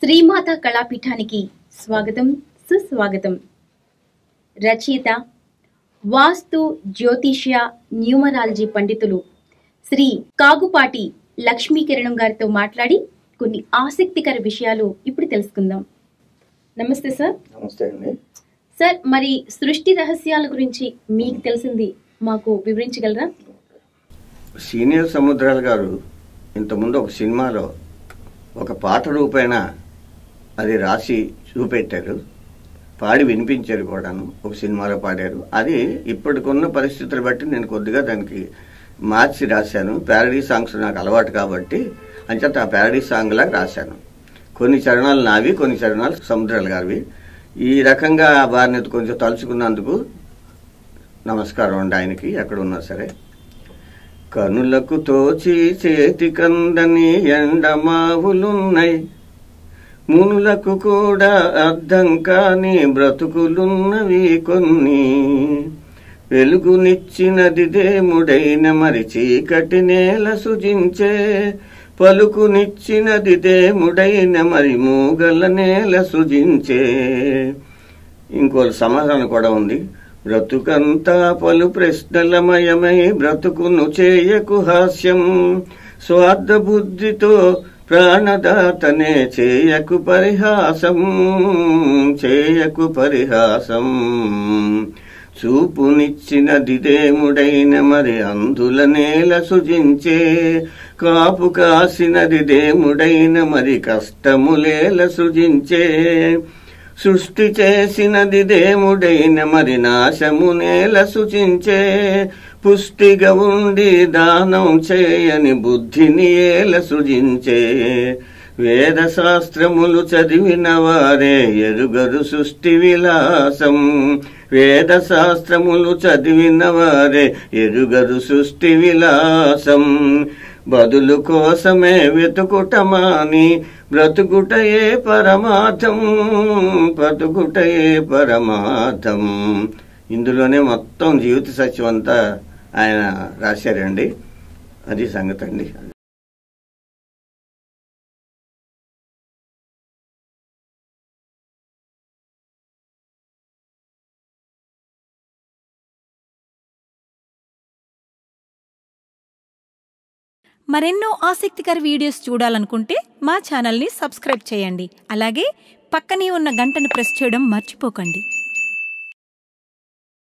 శ్రీమాత కళాపీఠానికి స్వాగతం సుస్వాగతం. రచయిత వాస్తు జ్యోతిష్య న్యూమరాలజీ పండితులు శ్రీ కాగుపాటి లక్ష్మీకిరణం గారితో మాట్లాడి కొన్ని ఆసక్తికర విషయాలు ఇప్పుడు తెలుసుకుందాం. నమస్తే సార్. నమస్తే అండి. సార్, మరి సృష్టి రహస్యాల గురించి మీకు తెలిసింది మాకు వివరించగలరా? సీనియర్ సముద్రాల గారు ఇంతకుముందు ఒక సినిమాలో ఒక పాట రూపేణ అది రాసి చూపెట్టారు, పాడి వినిపించారు కూడాను. ఒక సినిమాలో పాడారు. అది ఇప్పటికున్న పరిస్థితులు బట్టి నేను కొద్దిగా దానికి మార్చి రాశాను. ప్యారడీ సాంగ్స్ నాకు అలవాటు కాబట్టి అంచేత ఆ ప్యారడీ సాంగ్ లాగా రాశాను. కొన్ని చరణాలు నావి, కొన్ని చరణాలు సముద్రాల గారివి. ఈ రకంగా వారిని కొంచెం తలుచుకున్నందుకు నమస్కారం అండి ఆయనకి, ఎక్కడ ఉన్నా సరే. కనులకు తోచి చేతి కందని ఎండమావులున్నాయి, మునులకు కూడా అర్థం కాని బ్రతుకులున్నవి కొన్ని. వెలుగునిచ్చినది దేవుడైన మరి చీకటి నేల సృజించే, పలుకునిచ్చినది దేవుడైన మరి మూగల నేల సృజించే. ఇంకో సమాధానం కూడా ఉంది. బ్రతుకంతా పలు ప్రశ్నలమయమై బ్రతుకును చేయకు హాస్యం, స్వార్థ బుద్ధితో ప్రాణదాతనే చేయకు పరిహాసం, చేయకు పరిహాసం. చూపునిచ్చినది దేవుడైన మరి అందుల నేల సృజించే, కాపు కాసినది దేవుడైన మరి కష్టములేల సృజించే. సృష్టి చేసినది దేవుడైన మరి నాశము నేల సృజించే, పుష్టిగా ఉండి దానం చేయని బుద్ధిని ఏల సృజించే. వేద శాస్త్రములు చదివిన వారే ఎరుగరు సృష్టి విలాసం, వేద శాస్త్రములు చదివిన వారే ఎరుగరు సృష్టి విలాసం. బదులు కోసమే వెతుకుటమాని బ్రతుకుటయే పరమార్థం, బ్రతుకుటయే పరమార్థం. ఇందులోనే మొత్తం జీవిత సత్యం అంతా ఆయన రాశారండి. అది సంగతి అండి. మరెన్నో ఆసక్తికర వీడియోస్ చూడాలనుకుంటే మా ఛానల్ని సబ్స్క్రైబ్ చేయండి. అలాగే పక్కనే ఉన్న గంటను ప్రెస్ చేయడం మర్చిపోకండి.